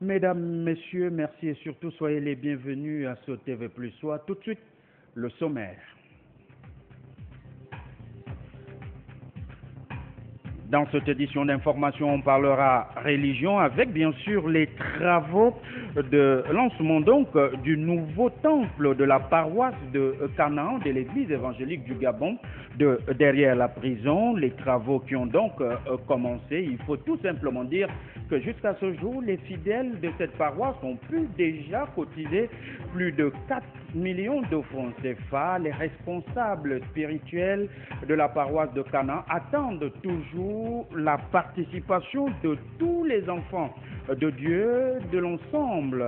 Mesdames, Messieurs, merci et surtout soyez les bienvenus à ce TV Plus Soir. Tout de suite, le sommaire. Dans cette édition d'information, on parlera religion avec bien sûr les travaux de lancement donc du nouveau temple de la paroisse de Canaan de l'église évangélique du Gabon derrière la prison. Les travaux qui ont donc commencé. Il faut tout simplement dire que jusqu'à ce jour, les fidèles de cette paroisse ont pu déjà cotiser plus de 4 millions de francs CFA. Les responsables spirituels de la paroisse de Canaan attendent toujours la participation de tous les enfants de Dieu, de l'ensemble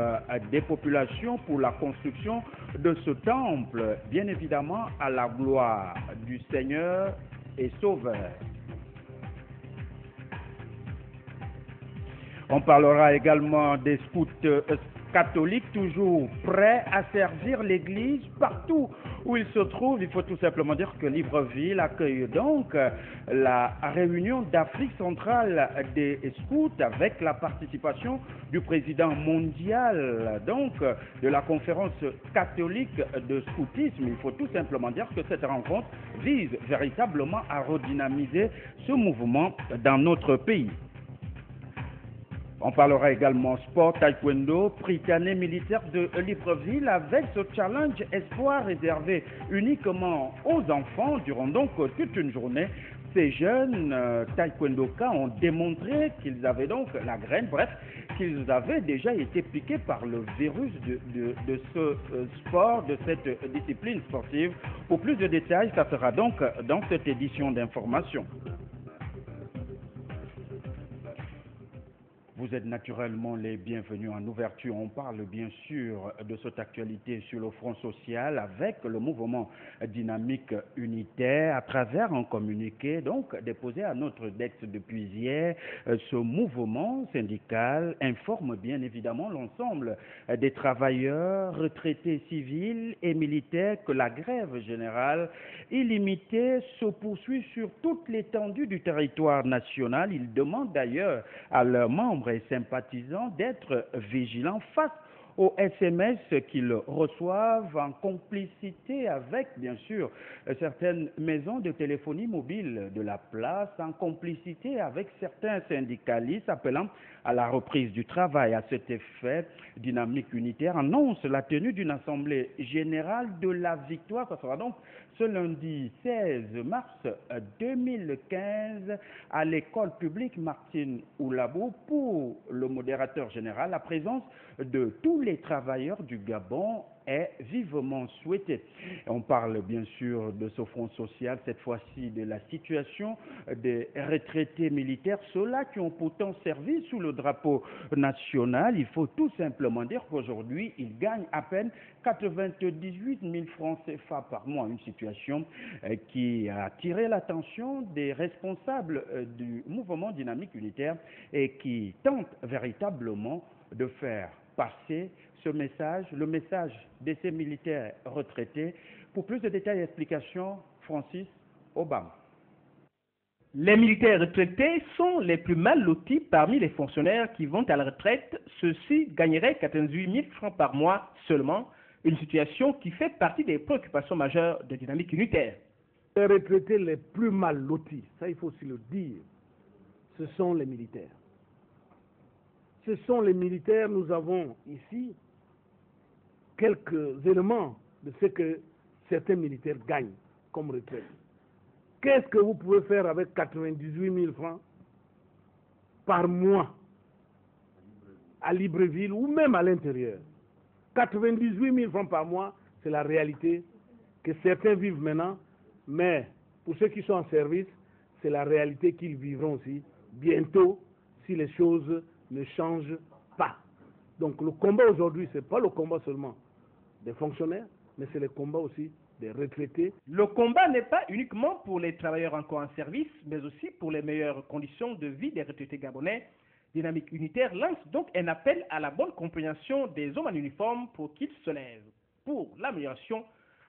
des populations pour la construction de ce temple, bien évidemment à la gloire du Seigneur et Sauveur. On parlera également des scouts catholiques toujours prêts à servir l'Église partout où ils se trouvent. Il faut tout simplement dire que Libreville accueille donc la réunion d'Afrique centrale des scouts avec la participation du président mondial donc de la conférence catholique de scoutisme. Il faut tout simplement dire que cette rencontre vise véritablement à redynamiser ce mouvement dans notre pays. On parlera également sport, taekwondo, Prytanée militaire de Libreville avec ce challenge espoir réservé uniquement aux enfants durant donc toute une journée. Ces jeunes taekwondokas ont démontré qu'ils avaient donc la graine, bref, qu'ils avaient déjà été piqués par le virus de ce sport, de cette discipline sportive. Pour plus de détails, ça sera donc dans cette édition d'information. Vous êtes naturellement les bienvenus en ouverture. On parle bien sûr de cette actualité sur le front social avec le mouvement dynamique unitaire à travers un communiqué donc déposé à notre DEX depuis hier. Ce mouvement syndical informe bien évidemment l'ensemble des travailleurs, retraités civils et militaires que la grève générale illimitée se poursuit sur toute l'étendue du territoire national. Ils demandent d'ailleurs à leurs membres et sympathisants d'être vigilants face aux SMS qu'ils reçoivent en complicité avec, bien sûr, certaines maisons de téléphonie mobile de la place, en complicité avec certains syndicalistes appelant à la reprise du travail. À cet effet, Dynamique Unitaire annonce la tenue d'une assemblée générale de la victoire. Ça sera donc ce lundi 16 mars 2015 à l'école publique Martine Oulabou pour le modérateur général. La présence de tous les travailleurs du Gabon est vivement souhaitée. On parle bien sûr de ce front social, cette fois-ci de la situation des retraités militaires, ceux-là qui ont pourtant servi sous le drapeau national. Il faut tout simplement dire qu'aujourd'hui, ils gagnent à peine 98 000 francs CFA par mois, une situation qui a attiré l'attention des responsables du mouvement dynamique unitaire et qui tente véritablement de faire passer ce message, le message de ces militaires retraités. Pour plus de détails et explications, Francis Obama. Les militaires retraités sont les plus mal lotis parmi les fonctionnaires qui vont à la retraite. Ceux-ci gagneraient 98 000 francs par mois seulement, une situation qui fait partie des préoccupations majeures de Dynamique Unitaire. Les retraités les plus mal lotis, ça il faut aussi le dire, ce sont les militaires. Ce sont les militaires, nous avons ici quelques éléments de ce que certains militaires gagnent comme retraite. Qu'est-ce que vous pouvez faire avec 98 000 francs par mois à Libreville ou même à l'intérieur? 98 000 francs par mois, c'est la réalité que certains vivent maintenant, mais pour ceux qui sont en service, c'est la réalité qu'ils vivront aussi bientôt si les choses ne changent pas. Donc le combat aujourd'hui, ce n'est pas le combat seulement des fonctionnaires, mais c'est le combat aussi des retraités. Le combat n'est pas uniquement pour les travailleurs encore en service, mais aussi pour les meilleures conditions de vie des retraités gabonais. Dynamique Unitaire lance donc un appel à la bonne compréhension des hommes en uniforme pour qu'ils se lèvent pour l'amélioration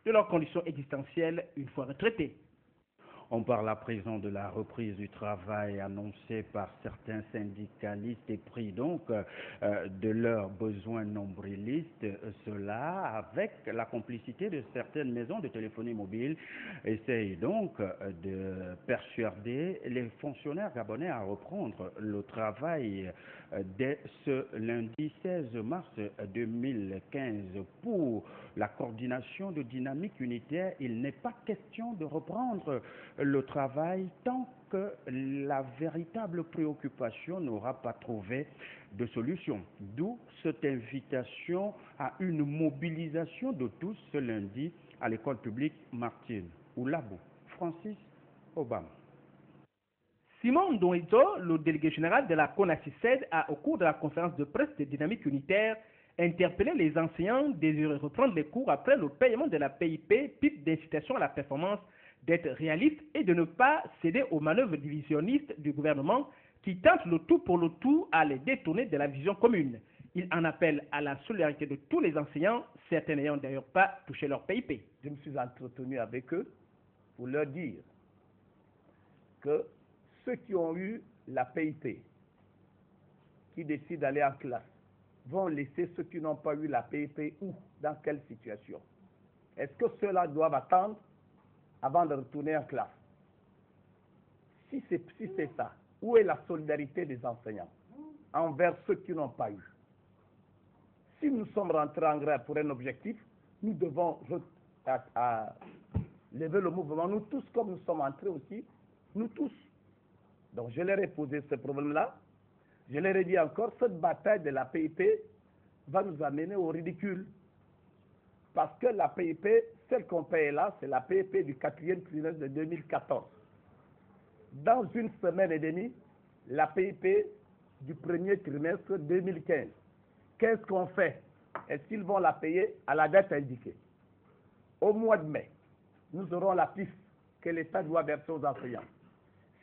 de leurs conditions existentielles une fois retraités. On parle à présent de la reprise du travail annoncée par certains syndicalistes et pris donc de leurs besoins nombrilistes. Cela, avec la complicité de certaines maisons de téléphonie mobile, essaye donc de persuader les fonctionnaires gabonais à reprendre le travail dès ce lundi 16 mars 2015. Pour la coordination de Dynamique Unitaire, il n'est pas question de reprendre le travail tant que la véritable préoccupation n'aura pas trouvé de solution. D'où cette invitation à une mobilisation de tous ce lundi à l'école publique Martine Oulabou. Francis Obama. Simon Donito, le délégué général de la CONACICED, a, au cours de la conférence de presse de Dynamique Unitaire, interpellé les enseignants désireux reprendre les cours après le paiement de la PIP, PIP d'incitation à la performance, d'être réaliste et de ne pas céder aux manœuvres divisionnistes du gouvernement qui tentent le tout pour le tout à les détourner de la vision commune. Il en appelle à la solidarité de tous les enseignants, certains n'ayant d'ailleurs pas touché leur PIP. Je me suis entretenu avec eux pour leur dire que ceux qui ont eu la PIP, qui décident d'aller en classe, vont laisser ceux qui n'ont pas eu la PIP où? Dans quelle situation? Est-ce que ceux-là doivent attendre avant de retourner en classe? Si c'est ça, où est la solidarité des enseignants envers ceux qui n'ont pas eu? Si nous sommes rentrés en grève pour un objectif, nous devons lever le mouvement, nous tous, comme nous sommes entrés aussi, nous tous. Donc je leur ai posé ce problème-là. Je leur ai dit encore, cette bataille de la PIP va nous amener au ridicule. Parce que la PIP, celle qu'on paye là, c'est la PIP du 4e trimestre de 2014. Dans une semaine et demie, la PIP du 1er trimestre 2015. Qu'est-ce qu'on fait? Est-ce qu'ils vont la payer à la date indiquée? Au mois de mai, nous aurons la PIF que l'État doit verser aux enseignants.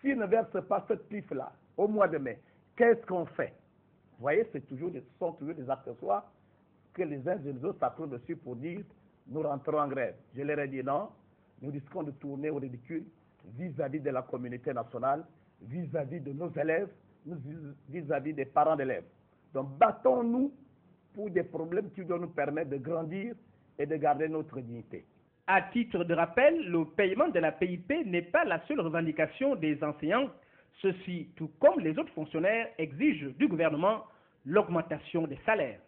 S'il ne verse pas cette PIF-là au mois de mai, qu'est-ce qu'on fait? Vous voyez, ce sont toujours des accessoires que les uns et les autres s'accrochent dessus pour dire nous rentrons en grève. Je leur ai dit non, nous risquons de tourner au ridicule vis-à-vis de la communauté nationale, vis-à-vis de nos élèves, vis-à-vis des parents d'élèves. Donc battons-nous pour des problèmes qui doivent nous permettre de grandir et de garder notre dignité. À titre de rappel, le paiement de la PIP n'est pas la seule revendication des enseignants. Ceux-ci, tout comme les autres fonctionnaires, exigent du gouvernement l'augmentation des salaires.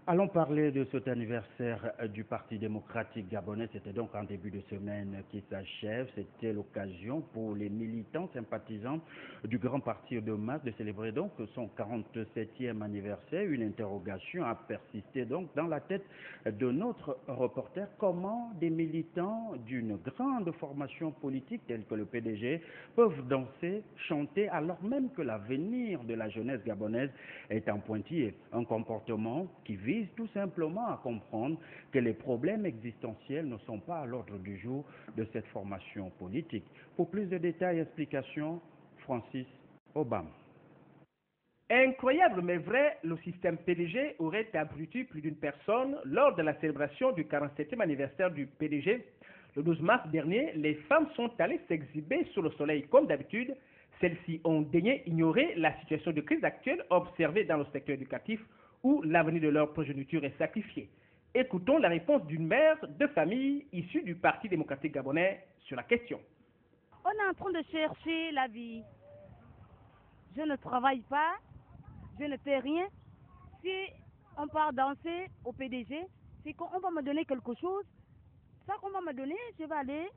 Allons parler de cet anniversaire du Parti démocratique gabonais. C'était donc en début de semaine qui s'achève. C'était l'occasion pour les militants sympathisants du grand parti de masse de célébrer donc son 47e anniversaire. Une interrogation a persisté donc dans la tête de notre reporter. Comment des militants d'une grande formation politique telle que le PDG peuvent danser, chanter alors même que l'avenir de la jeunesse gabonaise est en pointillé? Un comportement qui vise tout simplement à comprendre que les problèmes existentiels ne sont pas à l'ordre du jour de cette formation politique. Pour plus de détails et explications, Francis Obama. Incroyable mais vrai, le système PDG aurait abruti plus d'une personne lors de la célébration du 47e anniversaire du PDG. Le 12 mars dernier, les femmes sont allées s'exhiber sous le soleil comme d'habitude. Celles-ci ont daigné ignorer la situation de crise actuelle observée dans le secteur éducatif où l'avenir de leur progéniture est sacrifié. Écoutons la réponse d'une mère de famille issue du Parti démocratique gabonais sur la question. On est en train de chercher la vie. Je ne travaille pas, je ne fais rien. Si on part danser au PDG, c'est qu'on va me donner quelque chose. Ça qu'on va me donner, je vais aller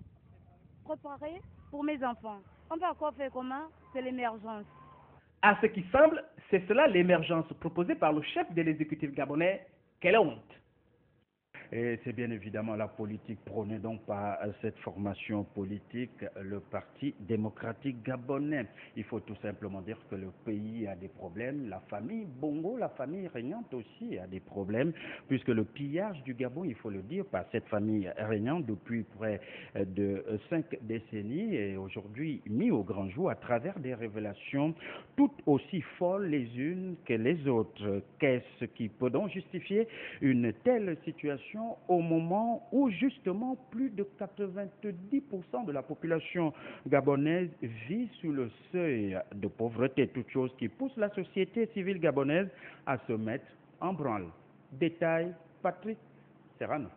préparer pour mes enfants. On va encore faire comment? C'est l'émergence. À ce qui semble, c'est cela l'émergence proposée par le chef de l'exécutif gabonais. Quelle honte! Et c'est bien évidemment la politique prônée donc par cette formation politique, le Parti démocratique gabonais. Il faut tout simplement dire que le pays a des problèmes, la famille Bongo, la famille régnante aussi a des problèmes, puisque le pillage du Gabon, il faut le dire, par cette famille régnante depuis près de 5 décennies et aujourd'hui mis au grand jour à travers des révélations toutes aussi folles les unes que les autres. Qu'est-ce qui peut donc justifier une telle situation au moment où justement plus de 90% de la population gabonaise vit sous le seuil de pauvreté, toute chose qui pousse la société civile gabonaise à se mettre en branle. Détail, Patrick Serrano.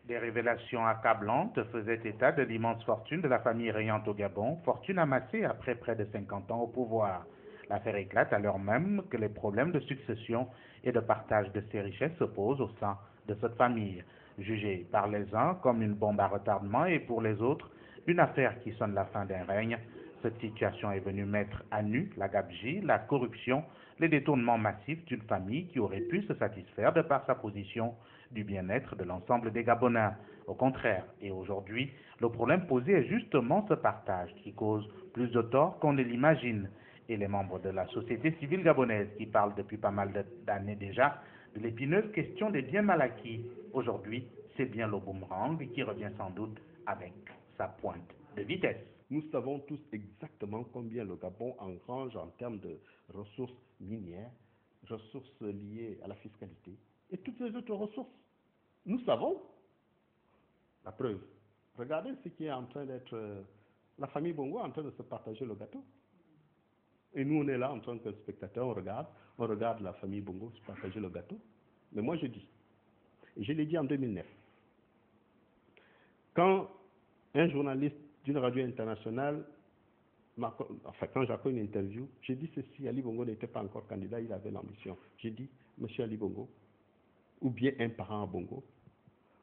Des révélations accablantes faisaient état de l'immense fortune de la famille régnante au Gabon, fortune amassée après près de 50 ans au pouvoir. L'affaire éclate alors même que les problèmes de succession et de partage de ces richesses se posent au sein de cette famille, jugée par les uns comme une bombe à retardement et pour les autres une affaire qui sonne la fin d'un règne. Cette situation est venue mettre à nu la gabegie, la corruption, les détournements massifs d'une famille qui aurait pu se satisfaire de par sa position du bien-être de l'ensemble des Gabonais. Au contraire, et aujourd'hui, le problème posé est justement ce partage qui cause plus de tort qu'on ne l'imagine. Et les membres de la société civile gabonaise qui parlent depuis pas mal d'années déjà de l'épineuse question des biens mal acquis. Aujourd'hui, c'est bien le boomerang qui revient sans doute avec sa pointe de vitesse. Nous savons tous exactement combien le Gabon engrange en termes de ressources minières, ressources liées à la fiscalité et toutes les autres ressources. Nous savons. La preuve. Regardez ce qui est en train d'être... la famille Bongo est en train de se partager le gâteau. Et nous, on est là en tant que spectateurs, on regarde la famille Bongo se partager le gâteau. Mais moi, je dis, et je l'ai dit en 2009, quand un journaliste d'une radio internationale, quand j'ai fait une interview, j'ai dit ceci, Ali Bongo n'était pas encore candidat, il avait l'ambition. J'ai dit, monsieur Ali Bongo, ou bien un parent à Bongo,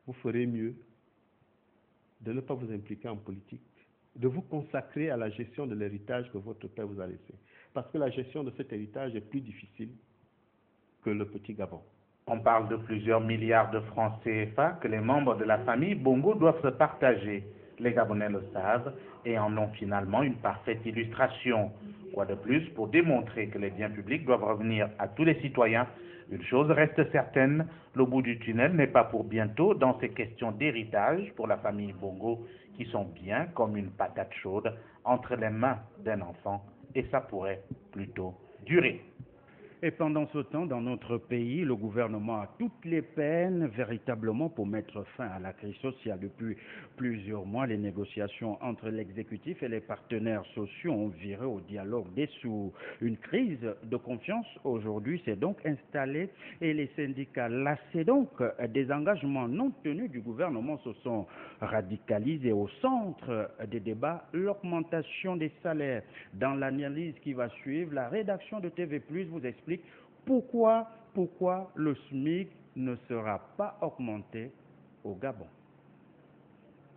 vous ferez mieux de ne pas vous impliquer en politique, de vous consacrer à la gestion de l'héritage que votre père vous a laissé. Parce que la gestion de cet héritage est plus difficile que le petit Gabon. On parle de plusieurs milliards de francs CFA que les membres de la famille Bongo doivent se partager. Les Gabonais le savent et en ont finalement une parfaite illustration. Quoi de plus pour démontrer que les biens publics doivent revenir à tous les citoyens? Une chose reste certaine, le bout du tunnel n'est pas pour bientôt dans ces questions d'héritage pour la famille Bongo qui sont bien comme une patate chaude entre les mains d'un enfant et ça pourrait plutôt durer. Et pendant ce temps, dans notre pays, le gouvernement a toutes les peines véritablement pour mettre fin à la crise sociale. Depuis plusieurs mois, les négociations entre l'exécutif et les partenaires sociaux ont viré au dialogue des sourds. Une crise de confiance aujourd'hui s'est donc installée et les syndicats lassés donc des engagements non tenus du gouvernement se sont radicalisés. Au centre des débats, l'augmentation des salaires. Dans l'analyse qui va suivre, la rédaction de TV+, vous explique pourquoi le SMIC ne sera pas augmenté au Gabon.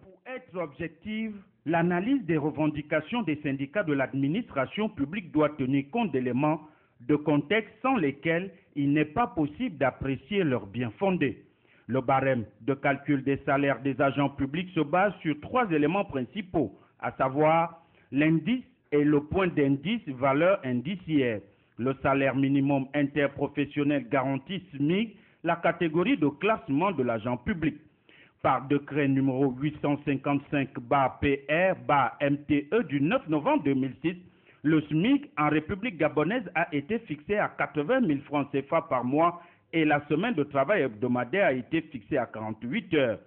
Pour être objective, l'analyse des revendications des syndicats de l'administration publique doit tenir compte d'éléments de contexte sans lesquels il n'est pas possible d'apprécier leur bien fondé. Le barème de calcul des salaires des agents publics se base sur 3 éléments principaux, à savoir l'indice et le point d'indice valeur indiciaire. Le salaire minimum interprofessionnel garanti SMIC, la catégorie de classement de l'agent public. Par décret numéro 855-PR-MTE du 9 novembre 2006, le SMIC en République gabonaise a été fixé à 80 000 francs CFA par mois et la semaine de travail hebdomadaire a été fixée à 48 heures.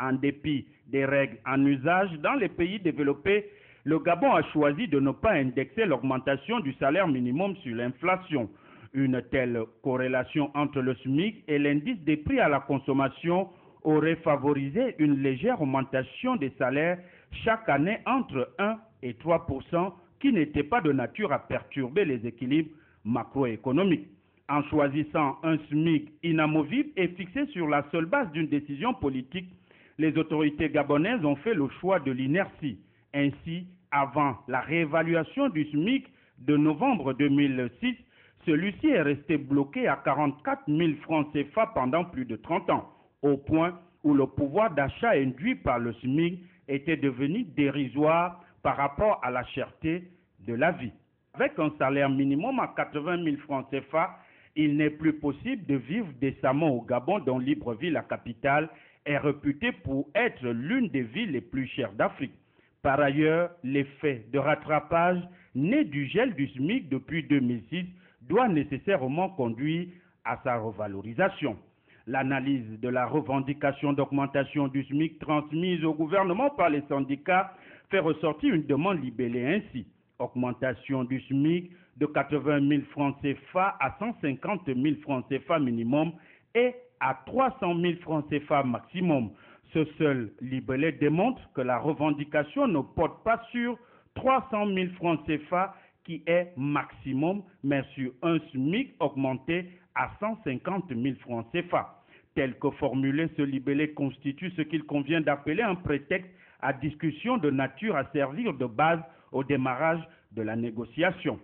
En dépit des règles en usage dans les pays développés, le Gabon a choisi de ne pas indexer l'augmentation du salaire minimum sur l'inflation. Une telle corrélation entre le SMIC et l'indice des prix à la consommation aurait favorisé une légère augmentation des salaires chaque année entre 1 et 3% qui n'était pas de nature à perturber les équilibres macroéconomiques. En choisissant un SMIC inamovible et fixé sur la seule base d'une décision politique, les autorités gabonaises ont fait le choix de l'inertie. Ainsi, avant la réévaluation du SMIC de novembre 2006, celui-ci est resté bloqué à 44 000 francs CFA pendant plus de 30 ans. au point où le pouvoir d'achat induit par le SMIC était devenu dérisoire par rapport à la cherté de la vie. Avec un salaire minimum à 80 000 francs CFA, il n'est plus possible de vivre décemment au Gabon, dont Libreville, la capitale, est réputée pour être l'une des villes les plus chères d'Afrique. Par ailleurs, l'effet de rattrapage né du gel du SMIC depuis 2006 doit nécessairement conduire à sa revalorisation. L'analyse de la revendication d'augmentation du SMIC transmise au gouvernement par les syndicats fait ressortir une demande libellée ainsi. Augmentation du SMIC de 80 000 francs CFA à 150 000 francs CFA minimum et à 300 000 francs CFA maximum. Ce seul libellé démontre que la revendication ne porte pas sur 300 000 francs CFA qui est maximum, mais sur un SMIC augmenté à 150 000 francs CFA. Tel que formulé, ce libellé constitue ce qu'il convient d'appeler un prétexte à discussion de nature à servir de base au démarrage de la négociation.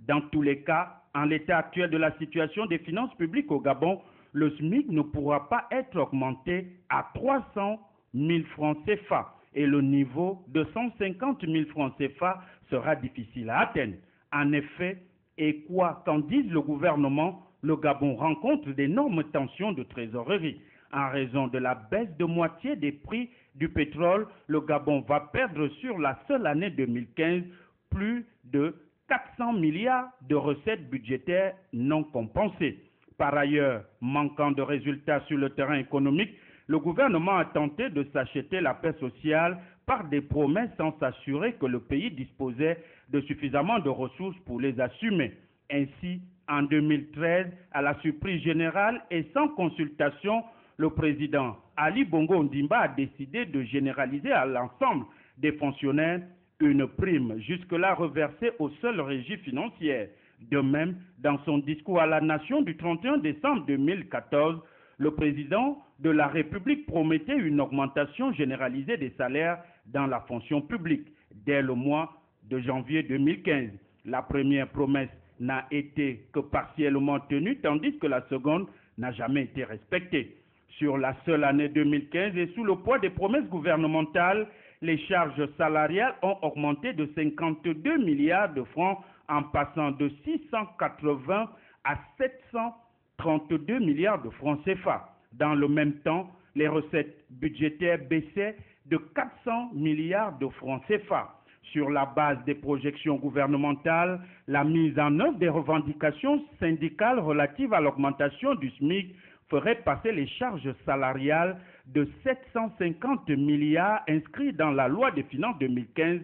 Dans tous les cas, en l'état actuel de la situation des finances publiques au Gabon, le SMIC ne pourra pas être augmenté à 300 000 francs CFA et le niveau de 150 000 francs CFA sera difficile à atteindre. En effet, et quoi qu'en dise le gouvernement, le Gabon rencontre d'énormes tensions de trésorerie. En raison de la baisse de moitié des prix du pétrole, le Gabon va perdre sur la seule année 2015 plus de 400 milliards de recettes budgétaires non compensées. Par ailleurs, manquant de résultats sur le terrain économique, le gouvernement a tenté de s'acheter la paix sociale par des promesses sans s'assurer que le pays disposait de suffisamment de ressources pour les assumer. Ainsi, en 2013, à la surprise générale et sans consultation, le président Ali Bongo Ondimba a décidé de généraliser à l'ensemble des fonctionnaires une prime jusque-là reversée aux seules régies financières. De même, dans son discours à la nation du 31 décembre 2014, le président de la République promettait une augmentation généralisée des salaires dans la fonction publique dès le mois de janvier 2015. La première promesse n'a été que partiellement tenue, tandis que la seconde n'a jamais été respectée. Sur la seule année 2015 et sous le poids des promesses gouvernementales, les charges salariales ont augmenté de 52 milliards de francs en passant de 680 à 732 milliards de francs CFA. Dans le même temps, les recettes budgétaires baissaient de 400 milliards de francs CFA. Sur la base des projections gouvernementales, la mise en œuvre des revendications syndicales relatives à l'augmentation du SMIC ferait passer les charges salariales de 750 milliards inscrits dans la loi des finances 2015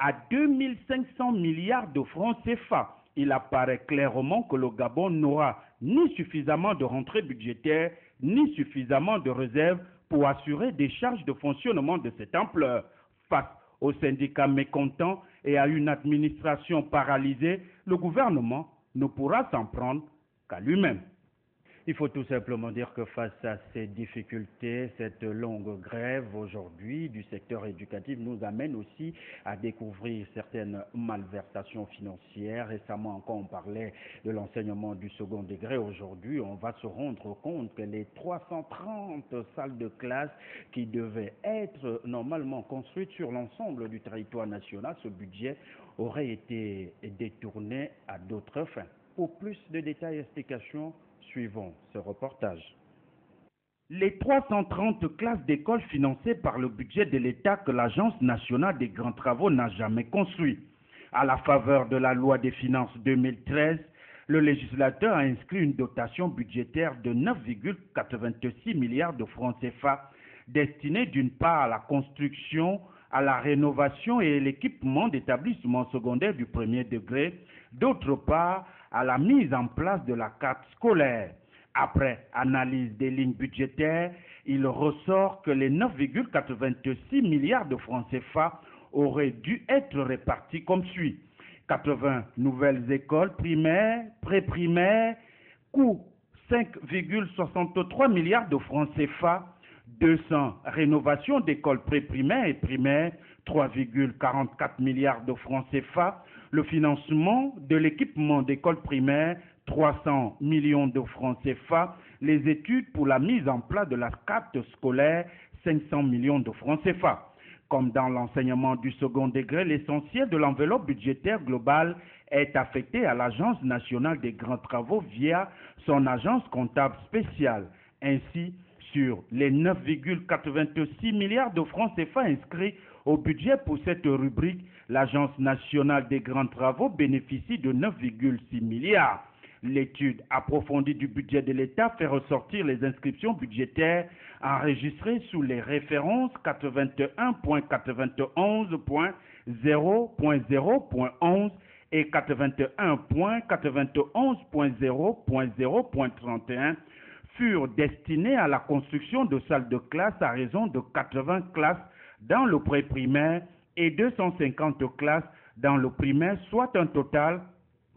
à 2500 milliards de francs CFA. Il apparaît clairement que le Gabon n'aura ni suffisamment de rentrées budgétaires, ni suffisamment de réserves pour assurer des charges de fonctionnement de cette ampleur. Face aux syndicats mécontents et à une administration paralysée, le gouvernement ne pourra s'en prendre qu'à lui-même. Il faut tout simplement dire que face à ces difficultés, cette longue grève aujourd'hui du secteur éducatif nous amène aussi à découvrir certaines malversations financières. Récemment encore, on parlait de l'enseignement du second degré. Aujourd'hui, on va se rendre compte que les 330 salles de classe qui devaient être normalement construites sur l'ensemble du territoire national, ce budget aurait été détourné à d'autres fins. Pour plus de détails et explications, suivons ce reportage. Les 330 classes d'école financées par le budget de l'État que l'Agence nationale des grands travaux n'a jamais construit. À la faveur de la loi des finances 2013, le législateur a inscrit une dotation budgétaire de 9,86 milliards de francs CFA destinée d'une part à la construction, à la rénovation et l'équipement d'établissements secondaires du premier degré, d'autre part à la mise en place de la carte scolaire. Après analyse des lignes budgétaires, il ressort que les 9,86 milliards de francs CFA auraient dû être répartis comme suit. 80 nouvelles écoles primaires, pré-primaires, coût 5,63 milliards de francs CFA, 200 rénovations d'écoles pré-primaires et primaires, 3,44 milliards de francs CFA, le financement de l'équipement d'écoles primaires, 300 millions de francs CFA, les études pour la mise en place de la carte scolaire, 500 millions de francs CFA. Comme dans l'enseignement du second degré, l'essentiel de l'enveloppe budgétaire globale est affecté à l'Agence nationale des grands travaux via son agence comptable spéciale. Ainsi, sur les 9,86 milliards de francs CFA inscrits au budget pour cette rubrique, l'Agence nationale des grands travaux bénéficie de 9,6 milliards. L'étude approfondie du budget de l'État fait ressortir les inscriptions budgétaires enregistrées sous les références 81.91.0.0.11 et 81.91.0.0.31 furent destinées à la construction de salles de classe à raison de 80 classes dans le pré-primaire et 250 classes dans le primaire, soit un total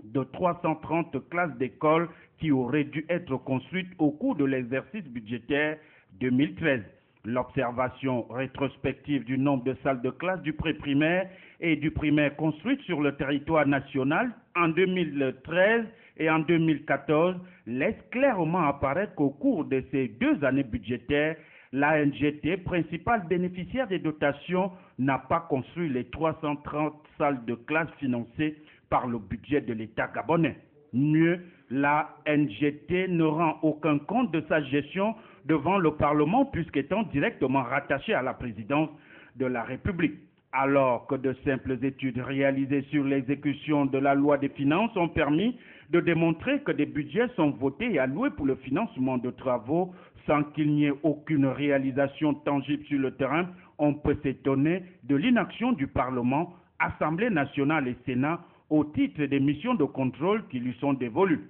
de 330 classes d'école qui auraient dû être construites au cours de l'exercice budgétaire 2013. L'observation rétrospective du nombre de salles de classe du pré-primaire et du primaire construites sur le territoire national en 2013 et en 2014 laisse clairement apparaître qu'au cours de ces 2 années budgétaires, l'ANGT, principal bénéficiaire des dotations, n'a pas construit les 330 salles de classe financées par le budget de l'État gabonais. Mieux, la NGT ne rend aucun compte de sa gestion devant le Parlement puisqu'étant directement rattachée à la présidence de la République. Alors que de simples études réalisées sur l'exécution de la loi des finances ont permis de démontrer que des budgets sont votés et alloués pour le financement de travaux sans qu'il n'y ait aucune réalisation tangible sur le terrain, on peut s'étonner de l'inaction du Parlement, Assemblée nationale et Sénat au titre des missions de contrôle qui lui sont dévolues.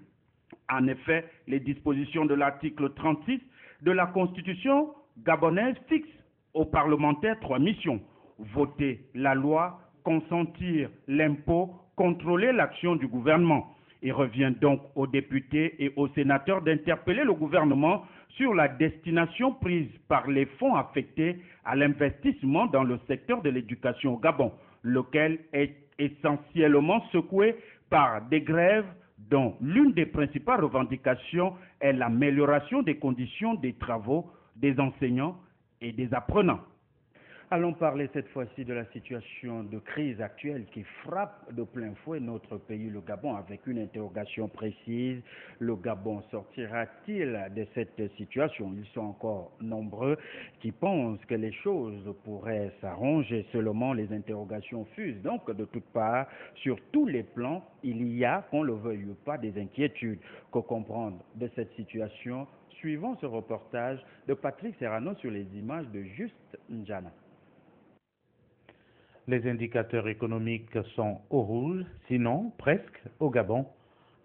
En effet, les dispositions de l'article 36 de la Constitution gabonaise fixent aux parlementaires 3 missions: voter la loi, consentir l'impôt, contrôler l'action du gouvernement. Il revient donc aux députés et aux sénateurs d'interpeller le gouvernement sur la destination prise par les fonds affectés à l'investissement dans le secteur de l'éducation au Gabon, lequel est essentiellement secoué par des grèves dont l'une des principales revendications est l'amélioration des conditions des travaux des enseignants et des apprenants. Allons parler cette fois-ci de la situation de crise actuelle qui frappe de plein fouet notre pays, le Gabon, avec une interrogation précise. Le Gabon sortira-t-il de cette situation? Ils sont encore nombreux qui pensent que les choses pourraient s'arranger, seulement les interrogations fusent. Donc, de toutes parts, sur tous les plans, il y a, qu'on le veuille ou pas, des inquiétudes. Que comprendre de cette situation? Suivons ce reportage de Patrick Serrano sur les images de Juste Njana. Les indicateurs économiques sont au rouge, sinon presque au Gabon.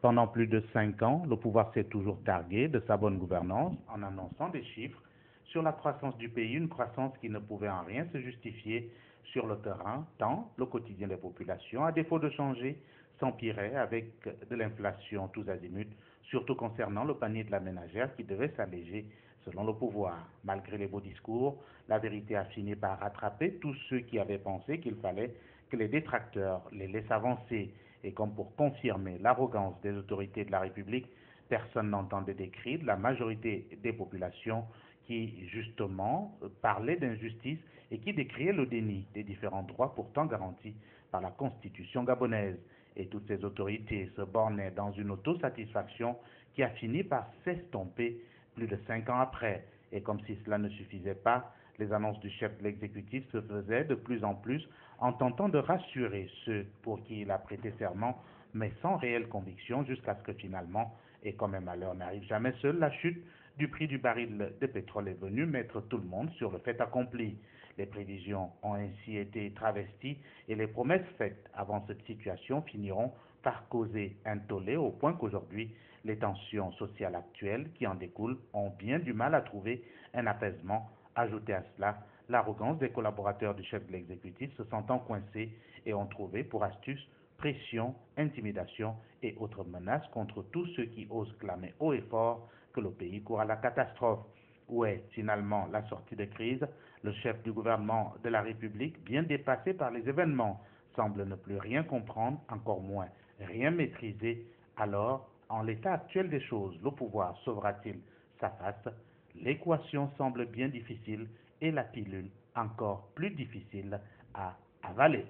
Pendant plus de 5 ans, le pouvoir s'est toujours targué de sa bonne gouvernance en annonçant des chiffres sur la croissance du pays, une croissance qui ne pouvait en rien se justifier sur le terrain, tant le quotidien des populations, à défaut de changer, s'empirait avec de l'inflation tous azimuts, surtout concernant le panier de la ménagère qui devait s'alléger selon le pouvoir. Malgré les beaux discours, la vérité a fini par rattraper tous ceux qui avaient pensé qu'il fallait que les détracteurs les laissent avancer. Et comme pour confirmer l'arrogance des autorités de la République, personne n'entendait des cris de la majorité des populations qui, justement, parlaient d'injustice et qui décriaient le déni des différents droits pourtant garantis par la Constitution gabonaise. Et toutes ces autorités se bornaient dans une autosatisfaction qui a fini par s'estomper plus de 5 ans après. Et comme si cela ne suffisait pas, les annonces du chef de l'exécutif se faisaient de plus en plus en tentant de rassurer ceux pour qui il a prêté serment, mais sans réelle conviction, jusqu'à ce que finalement, et comme un malheur n'arrive jamais seul, la chute du prix du baril de pétrole est venue mettre tout le monde sur le fait accompli. Les prévisions ont ainsi été travesties et les promesses faites avant cette situation finiront par causer un tollé au point qu'aujourd'hui, les tensions sociales actuelles qui en découlent ont bien du mal à trouver un apaisement. Ajoutez à cela l'arrogance des collaborateurs du chef de l'exécutif se sentant coincés et ont trouvé pour astuce pression, intimidation et autres menaces contre tous ceux qui osent clamer haut et fort que le pays court à la catastrophe. Où est finalement la sortie de crise? Le chef du gouvernement de la République, bien dépassé par les événements, semble ne plus rien comprendre, encore moins rien maîtriser. Alors, en l'état actuel des choses, le pouvoir sauvera-t-il sa face, l'équation semble bien difficile et la pilule encore plus difficile à avaler.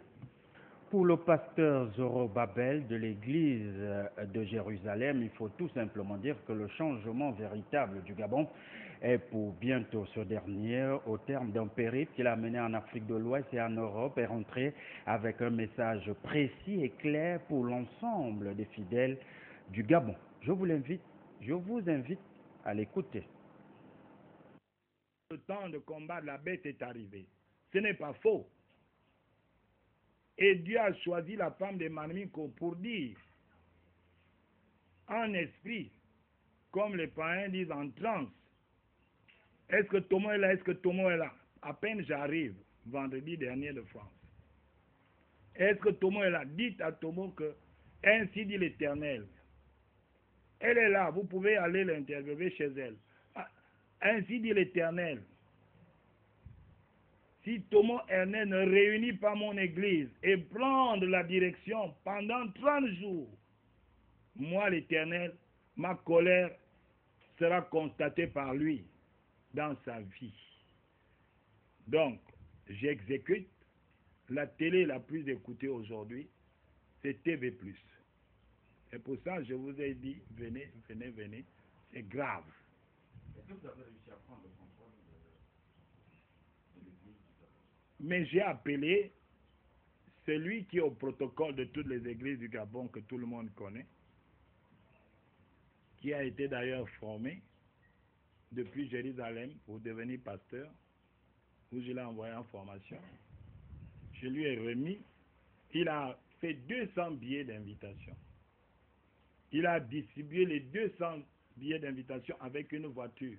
Pour le pasteur Zorobabel de l'église de Jérusalem, il faut tout simplement dire que le changement véritable du Gabon est pour bientôt ce dernier, au terme d'un périple qu'il a mené en Afrique de l'Ouest et en Europe, est rentré avec un message précis et clair pour l'ensemble des fidèles du Gabon. Je vous invite à l'écouter. Le temps de combat de la bête est arrivé. Ce n'est pas faux. Et Dieu a choisi la femme de Manmiko pour dire, en esprit, comme les païens disent en transe, est-ce que Tomo est là, est-ce que Tomo est là? À peine j'arrive, vendredi dernier de France. Est-ce que Tomo est là? Dites à Tomo que, ainsi dit l'Éternel. Elle est là, vous pouvez aller l'interviewer chez elle. Ainsi dit l'Éternel. Si Tomo Ernest ne réunit pas mon église et prend la direction pendant 30 jours, moi l'Éternel, ma colère sera constatée par lui dans sa vie. Donc, j'exécute. La télé la plus écoutée aujourd'hui, c'est TV+. Et pour ça, je vous ai dit, venez, c'est grave. Est-ce que vous avez réussi à prendre le contrôle de l'église? Mais j'ai appelé celui qui est au protocole de toutes les églises du Gabon que tout le monde connaît, qui a été d'ailleurs formé depuis Jérusalem pour devenir pasteur, où je l'ai envoyé en formation. Je lui ai remis, il a fait 200 billets d'invitation. Il a distribué les 200 billets d'invitation avec une voiture,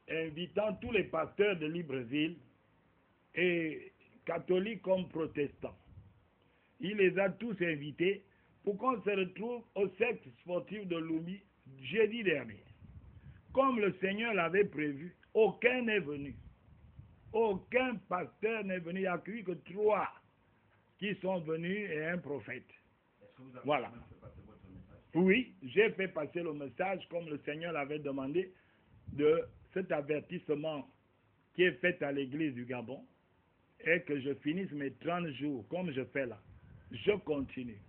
invitant tous les pasteurs de Libreville, et catholiques comme protestants. Il les a tous invités pour qu'on se retrouve au cercle sportif de Lumi jeudi dernier. Comme le Seigneur l'avait prévu, aucun n'est venu. Aucun pasteur n'est venu. Il n'y a que 3 qui sont venus et un prophète. Est-ce que vous avez voilà. fait passer votre message? Oui, j'ai fait passer le message comme le Seigneur l'avait demandé de cet avertissement qui est fait à l'église du Gabon, et que je finisse mes 30 jours, comme je fais là. Je continue.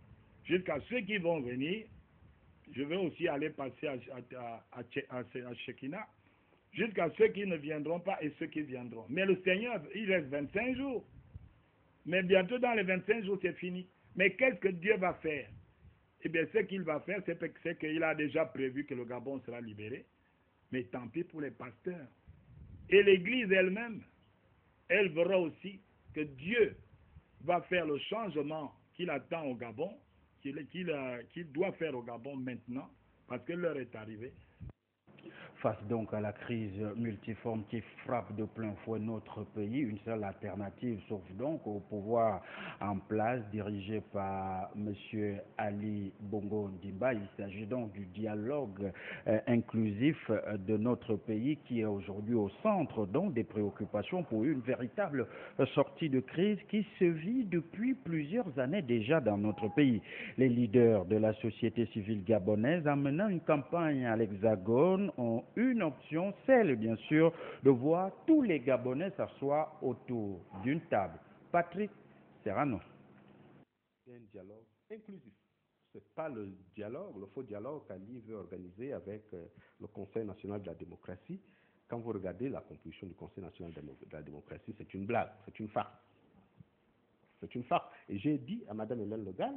Jusqu'à ceux qui vont venir, je vais aussi aller passer à Shekina, jusqu'à ceux qui ne viendront pas et ceux qui viendront. Mais le Seigneur, il reste 25 jours. Mais bientôt dans les 25 jours, c'est fini. Mais qu'est-ce que Dieu va faire? Eh bien, ce qu'il va faire, c'est qu'il a déjà prévu que le Gabon sera libéré. Mais tant pis pour les pasteurs. Et l'Église elle-même, elle verra aussi que Dieu va faire le changement qu'il attend au Gabon, qu'il doit faire au Gabon maintenant, parce que l'heure est arrivée. Face donc à la crise multiforme qui frappe de plein fouet notre pays, une seule alternative s'offre donc au pouvoir en place dirigé par M. Ali Bongo Ndimba. Il s'agit donc du dialogue inclusif de notre pays qui est aujourd'hui au centre donc des préoccupations pour une véritable sortie de crise qui se vit depuis plusieurs années déjà dans notre pays. Les leaders de la société civile gabonaise, en menant une campagne à l'Hexagone, ont une option, celle bien sûr de voir tous les Gabonais s'asseoir autour d'une table. Patrick Serrano. C'est un dialogue inclusif. Ce n'est pas le dialogue, le faux dialogue qu'Ali veut organiser avec le Conseil national de la démocratie. Quand vous regardez la composition du Conseil national de la démocratie, c'est une blague, c'est une farce. C'est une farce. Et j'ai dit à Mme Hélène Legal,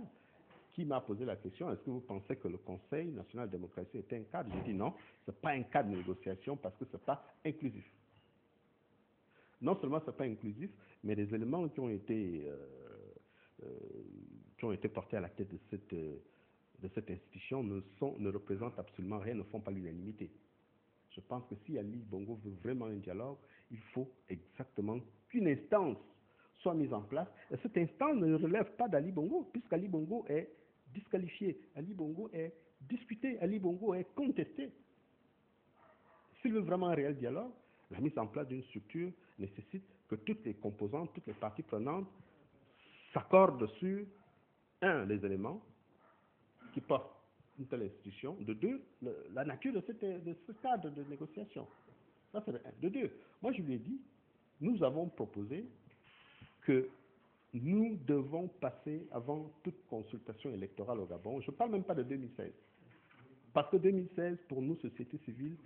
qui m'a posé la question, est-ce que vous pensez que le Conseil national de la démocratie est un cadre? J'ai dit non, ce n'est pas un cadre de négociation parce que ce n'est pas inclusif. Non seulement ce n'est pas inclusif, mais les éléments qui ont été portés à la tête de cette institution ne représentent absolument rien, ne font pas l'unanimité. Je pense que si Ali Bongo veut vraiment un dialogue, il faut exactement qu'une instance soit mise en place. Et cette instance ne relève pas d'Ali Bongo, puisqu'Ali Bongo est disqualifié, Ali Bongo est disputé, Ali Bongo est contesté. S'il veut vraiment un réel dialogue, la mise en place d'une structure nécessite que toutes les composantes, toutes les parties prenantes s'accordent sur, les éléments qui portent une telle institution. De deux, la nature de ce cadre de négociation. Ça, c'est de un. De deux, moi je lui ai dit, nous avons proposé que nous devons passer avant toute consultation électorale au Gabon. Je ne parle même pas de 2016. Parce que 2016, pour nous, société civile,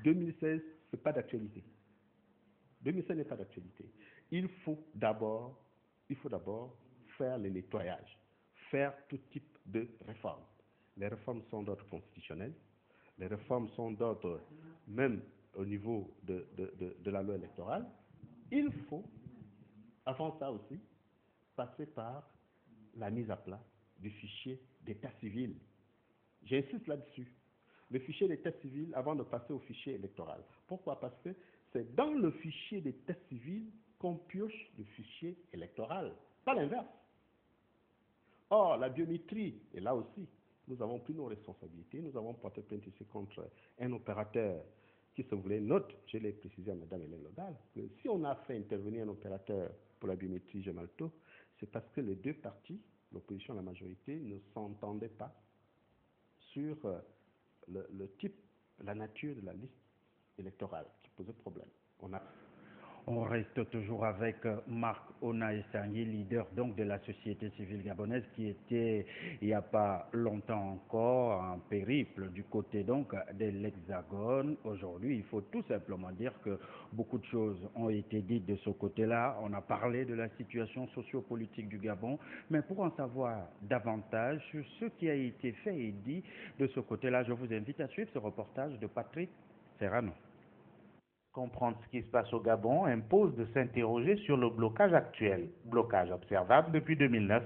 2016, ce n'est pas d'actualité. 2016 n'est pas d'actualité. Il faut d'abord faire le nettoyage, faire tout type de réformes. Les réformes sont d'ordre constitutionnel, les réformes sont d'ordre même au niveau de la loi électorale. Il faut, avant ça aussi, passer par la mise à plat du fichier d'état civil. J'insiste là-dessus. Le fichier d'état civil avant de passer au fichier électoral. Pourquoi? Parce que c'est dans le fichier d'état civil qu'on pioche le fichier électoral, pas l'inverse. Or, la biométrie, et là aussi, nous avons pris nos responsabilités. Nous avons porté plainte ici contre un opérateur qui se voulait neutre. Je l'ai précisé à Mme Hélène Lodal, que si on a fait intervenir un opérateur pour la biométrie Gemalto, c'est parce que les deux partis, l'opposition et la majorité, ne s'entendaient pas sur le type, la nature de la liste électorale qui posait problème. On reste toujours avec Marc Ona-Essangui, leader donc de la société civile gabonaise qui était il n'y a pas longtemps encore en périple du côté donc de l'Hexagone. Aujourd'hui, il faut tout simplement dire que beaucoup de choses ont été dites de ce côté-là. On a parlé de la situation sociopolitique du Gabon, mais pour en savoir davantage sur ce qui a été fait et dit de ce côté-là, je vous invite à suivre ce reportage de Patrick Serrano. Comprendre ce qui se passe au Gabon impose de s'interroger sur le blocage actuel, blocage observable depuis 2009,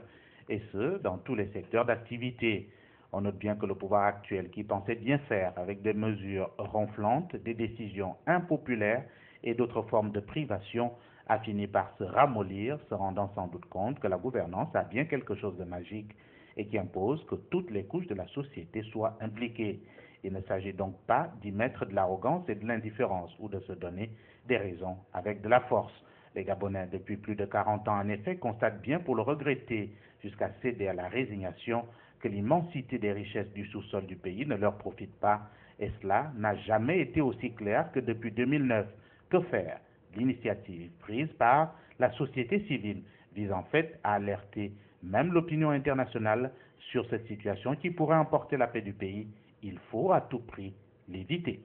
et ce, dans tous les secteurs d'activité. On note bien que le pouvoir actuel, qui pensait bien faire avec des mesures ronflantes, des décisions impopulaires et d'autres formes de privation, a fini par se ramollir, se rendant sans doute compte que la gouvernance a bien quelque chose de magique et qui impose que toutes les couches de la société soient impliquées. Il ne s'agit donc pas d'y mettre de l'arrogance et de l'indifférence ou de se donner des raisons avec de la force. Les Gabonais, depuis plus de 40 ans en effet, constatent bien pour le regretter, jusqu'à céder à la résignation, que l'immensité des richesses du sous-sol du pays ne leur profite pas, et cela n'a jamais été aussi clair que depuis 2009. Que faire? L'initiative prise par la société civile vise en fait à alerter même l'opinion internationale sur cette situation qui pourrait emporter la paix du pays. Il faut à tout prix l'éviter.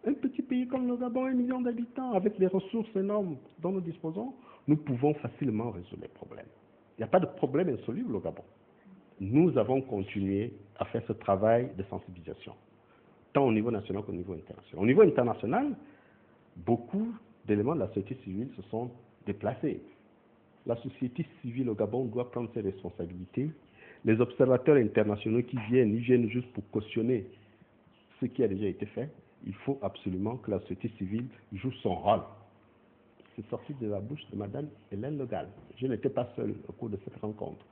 Un petit pays comme le Gabon, 1 million d'habitants, avec les ressources énormes dont nous disposons, nous pouvons facilement résoudre les problèmes. Il n'y a pas de problème insoluble au Gabon. Nous avons continué à faire ce travail de sensibilisation, tant au niveau national qu'au niveau international. Au niveau international, beaucoup d'éléments de la société civile se sont déplacés. La société civile au Gabon doit prendre ses responsabilités. Les observateurs internationaux qui viennent, ils viennent juste pour cautionner ce qui a déjà été fait. Il faut absolument que la société civile joue son rôle. C'est sorti de la bouche de Mme Hélène Lodal. Je n'étais pas seul au cours de cette rencontre.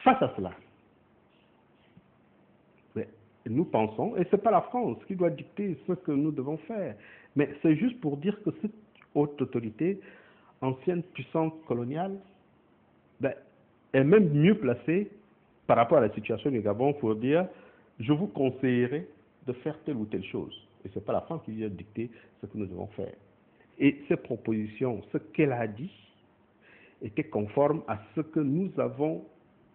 Face à cela, nous pensons, et ce n'est pas la France qui doit dicter ce que nous devons faire, mais c'est juste pour dire que cette haute autorité, ancienne puissance coloniale, est même mieux placée par rapport à la situation du Gabon pour dire je vous conseillerais de faire telle ou telle chose. Et ce n'est pas la France qui vient dicter ce que nous devons faire. Et ces propositions, ce qu'elle a dit, était conforme à ce que nous avons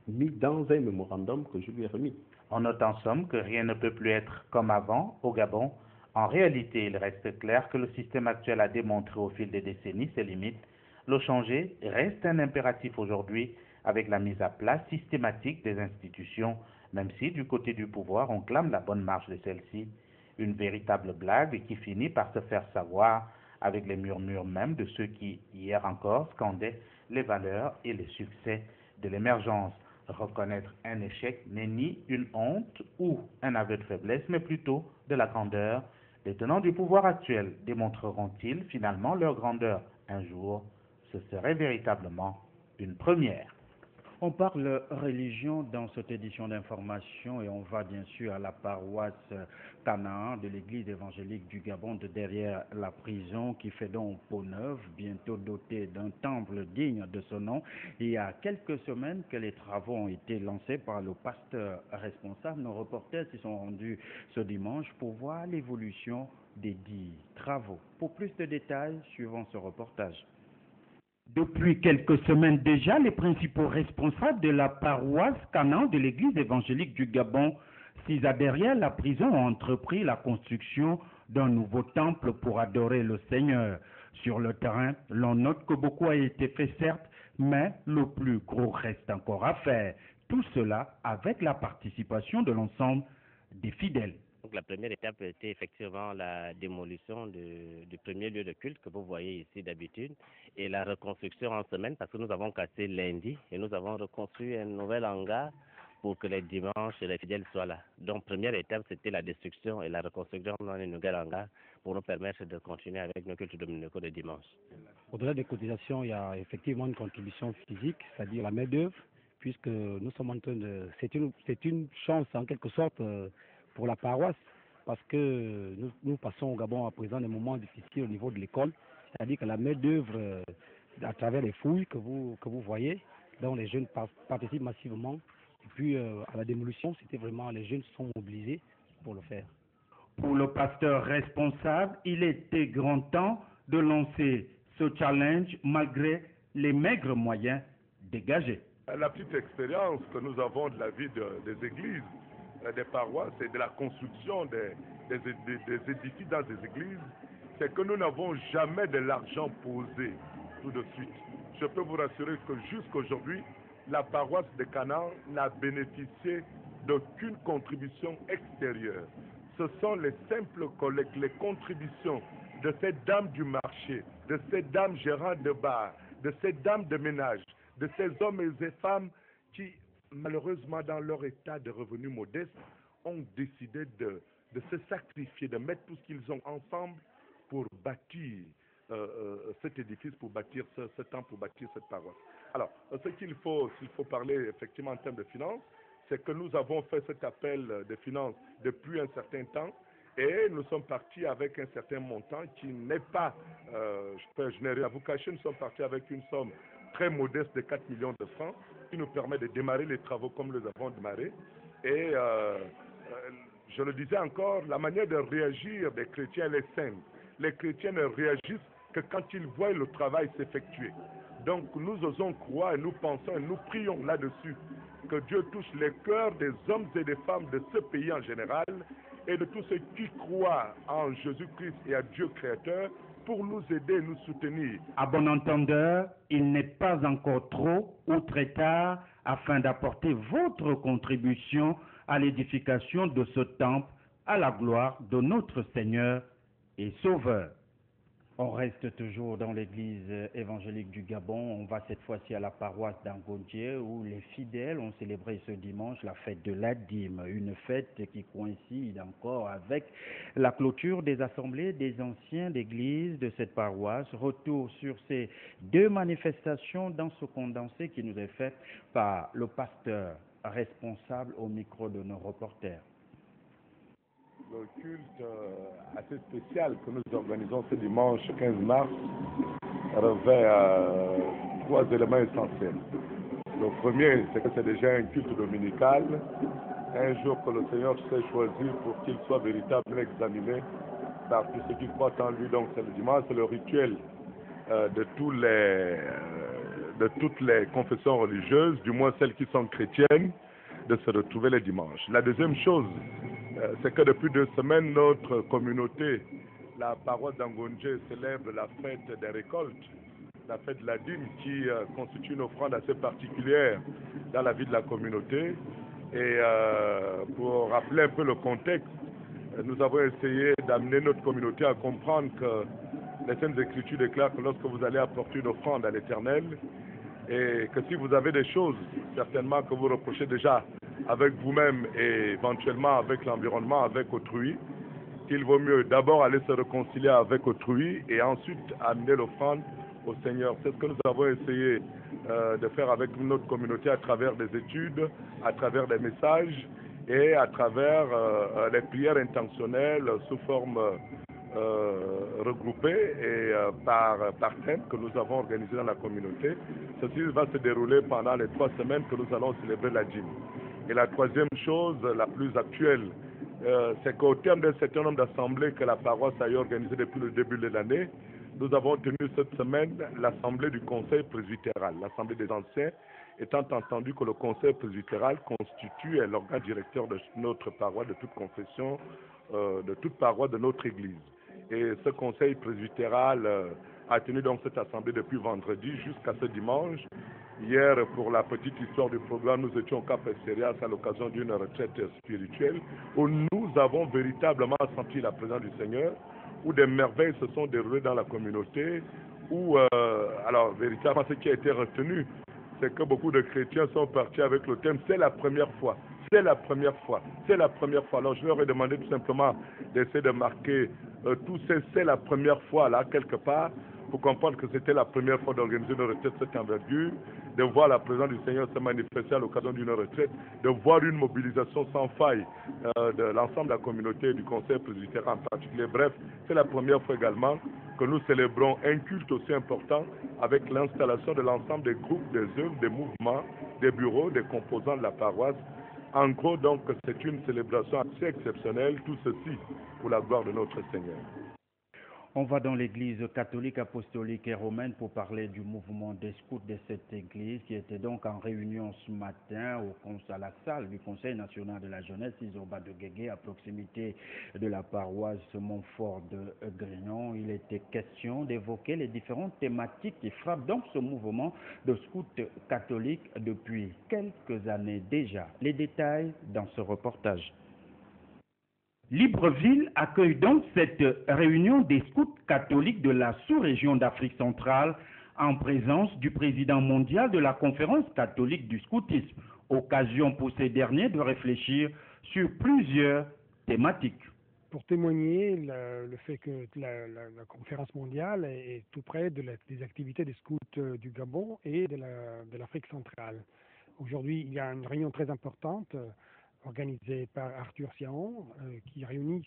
mis dans un mémorandum que je lui ai remis. On note en somme que rien ne peut plus être comme avant au Gabon. En réalité, il reste clair que le système actuel a démontré au fil des décennies ses limites. Le changer reste un impératif aujourd'hui avec la mise à plat systématique des institutions, même si du côté du pouvoir on clame la bonne marche de celle-ci. Une véritable blague qui finit par se faire savoir avec les murmures même de ceux qui, hier encore, scandaient les valeurs et les succès de l'émergence. Reconnaître un échec n'est ni une honte ou un aveu de faiblesse, mais plutôt de la grandeur. Les tenants du pouvoir actuel démontreront-ils finalement leur grandeur un jour? Ce serait véritablement une première. On parle religion dans cette édition d'information et on va bien sûr à la paroisse Canaan de l'église évangélique du Gabon de derrière la prison qui fait donc peau neuve, bientôt dotée d'un temple digne de ce nom. Il y a quelques semaines que les travaux ont été lancés par le pasteur responsable. Nos reporters s'y sont rendus ce dimanche pour voir l'évolution des dits travaux. Pour plus de détails, suivons ce reportage. Depuis quelques semaines déjà, les principaux responsables de la paroisse Canaan de l'église évangélique du Gabon, s'ils derrière la prison, ont entrepris la construction d'un nouveau temple pour adorer le Seigneur. Sur le terrain, l'on note que beaucoup a été fait certes, mais le plus gros reste encore à faire. Tout cela avec la participation de l'ensemble des fidèles. Donc, la première étape était effectivement la démolition du premier lieu de culte que vous voyez ici d'habitude et la reconstruction en semaine parce que nous avons cassé lundi et nous avons reconstruit un nouvel hangar pour que les dimanches les fidèles soient là. Donc première étape c'était la destruction et la reconstruction d'un nouvel hangar pour nous permettre de continuer avec nos cultes dominicaux de dimanche. Au-delà des cotisations, il y a effectivement une contribution physique, c'est-à-dire la main-d'œuvre, puisque nous sommes en train de... C'est une chance en quelque sorte pour la paroisse, parce que nous passons au Gabon à présent des moments difficiles au niveau de l'école, c'est-à-dire que la main-d'œuvre à travers les fouilles que vous voyez, dont les jeunes participent massivement, et puis à la démolition, c'était vraiment les jeunes sont mobilisés pour le faire. Pour le pasteur responsable, il était grand temps de lancer ce challenge malgré les maigres moyens dégagés. La petite expérience que nous avons de la vie des églises, des paroisses et de la construction des édifices dans des églises, c'est que nous n'avons jamais de l'argent posé tout de suite. Je peux vous rassurer que jusqu'aujourd'hui, la paroisse de Canaan n'a bénéficié d'aucune contribution extérieure. Ce sont les simples collectes, les contributions de ces dames du marché, de ces dames gérantes de bar, de ces dames de ménage, de ces hommes et ces femmes qui, malheureusement, dans leur état de revenus modestes, ont décidé de se sacrifier, de mettre tout ce qu'ils ont ensemble pour bâtir cet édifice, pour bâtir ce temple, pour bâtir cette paroisse. Alors, s'il faut parler effectivement en termes de finances, c'est que nous avons fait cet appel de finances depuis un certain temps et nous sommes partis avec un certain montant qui n'est pas, je n'ai rien à vous cacher, nous sommes partis avec une somme très modeste de 4 millions de francs qui nous permet de démarrer les travaux comme nous les avons démarrés. Et je le disais encore, la manière de réagir des chrétiens elle est simple. Les chrétiens ne réagissent que quand ils voient le travail s'effectuer. Donc nous osons croire et nous pensons et nous prions là-dessus que Dieu touche les cœurs des hommes et des femmes de ce pays en général et de tous ceux qui croient en Jésus-Christ et à Dieu créateur pour nous aider et nous soutenir. À bon entendeur, il n'est pas encore trop ou très tard afin d'apporter votre contribution à l'édification de ce temple à la gloire de notre Seigneur et Sauveur. On reste toujours dans l'église évangélique du Gabon. On va cette fois-ci à la paroisse d'Angondié où les fidèles ont célébré ce dimanche la fête de la dîme. Une fête qui coïncide encore avec la clôture des assemblées des anciens d'église de cette paroisse. Retour sur ces deux manifestations dans ce condensé qui nous est fait par le pasteur responsable au micro de nos reporters. Le culte assez spécial que nous organisons ce dimanche 15 mars revêt trois éléments essentiels. Le premier, c'est que c'est déjà un culte dominical, un jour que le Seigneur s'est choisi pour qu'il soit véritablement examiné par tous ceux qui croient en lui. Donc c'est le dimanche, c'est le rituel de toutes les confessions religieuses, du moins celles qui sont chrétiennes, de se retrouver les dimanches. La deuxième chose, c'est que depuis 2 semaines, notre communauté, la paroisse d'Angondjé, célèbre la fête des récoltes, la fête de la dîme, qui constitue une offrande assez particulière dans la vie de la communauté. Et pour rappeler un peu le contexte, nous avons essayé d'amener notre communauté à comprendre que les Saintes Écritures déclarent que lorsque vous allez apporter une offrande à l'Éternel, et que si vous avez des choses, certainement que vous reprochez déjà avec vous-même et éventuellement avec l'environnement, avec autrui, qu'il vaut mieux d'abord aller se réconcilier avec autrui et ensuite amener l'offrande au Seigneur. C'est ce que nous avons essayé de faire avec notre communauté à travers des études, à travers des messages et à travers les prières intentionnelles sous forme regroupées et par thème que nous avons organisé dans la communauté. Ceci va se dérouler pendant les 3 semaines que nous allons célébrer la dîme. Et la troisième chose, la plus actuelle, c'est qu'au terme d'un certain nombre d'assemblées que la paroisse a eu organisées depuis le début de l'année, nous avons tenu cette semaine l'assemblée du conseil presbytéral, l'assemblée des anciens, étant entendu que le conseil presbytéral constitue l'organe directeur de notre paroisse, de toute confession, de toute paroisse de notre église. Et ce conseil presbytéral a tenu donc cette assemblée depuis vendredi jusqu'à ce dimanche. Hier, pour la petite histoire du programme, nous étions au Cap Estérias à l'occasion d'une retraite spirituelle où nous avons véritablement senti la présence du Seigneur, où des merveilles se sont déroulées dans la communauté, où, alors véritablement ce qui a été retenu, c'est que beaucoup de chrétiens sont partis avec le thème « C'est la première fois ». C'est la première fois, c'est la première fois. Alors je leur ai demandé tout simplement d'essayer de marquer tout c'est la première fois là, quelque part, pour comprendre que c'était la première fois d'organiser une retraite de cette envergure, de voir la présence du Seigneur se manifester à l'occasion d'une retraite, de voir une mobilisation sans faille de l'ensemble de la communauté et du conseil presbytéral en particulier. Bref, c'est la première fois également que nous célébrons un culte aussi important avec l'installation de l'ensemble des groupes, des œuvres, des mouvements, des bureaux, des composants de la paroisse. En gros, donc, c'est une célébration assez exceptionnelle, tout ceci pour la gloire de notre Seigneur. On va dans l'église catholique, apostolique et romaine pour parler du mouvement des scouts de cette église qui était donc en réunion ce matin à la salle du Conseil national de la jeunesse Isoba de Guégué à proximité de la paroisse Montfort de Grignon. Il était question d'évoquer les différentes thématiques qui frappent donc ce mouvement de scouts catholiques depuis quelques années déjà. Les détails dans ce reportage. Libreville accueille donc cette réunion des scouts catholiques de la sous-région d'Afrique centrale en présence du président mondial de la conférence catholique du scoutisme, occasion pour ces derniers de réfléchir sur plusieurs thématiques. Pour témoigner le fait que la conférence mondiale est tout près des activités des scouts du Gabon et de l'Afrique centrale. Aujourd'hui, il y a une réunion très importante organisée par Arthur Siaon, qui réunit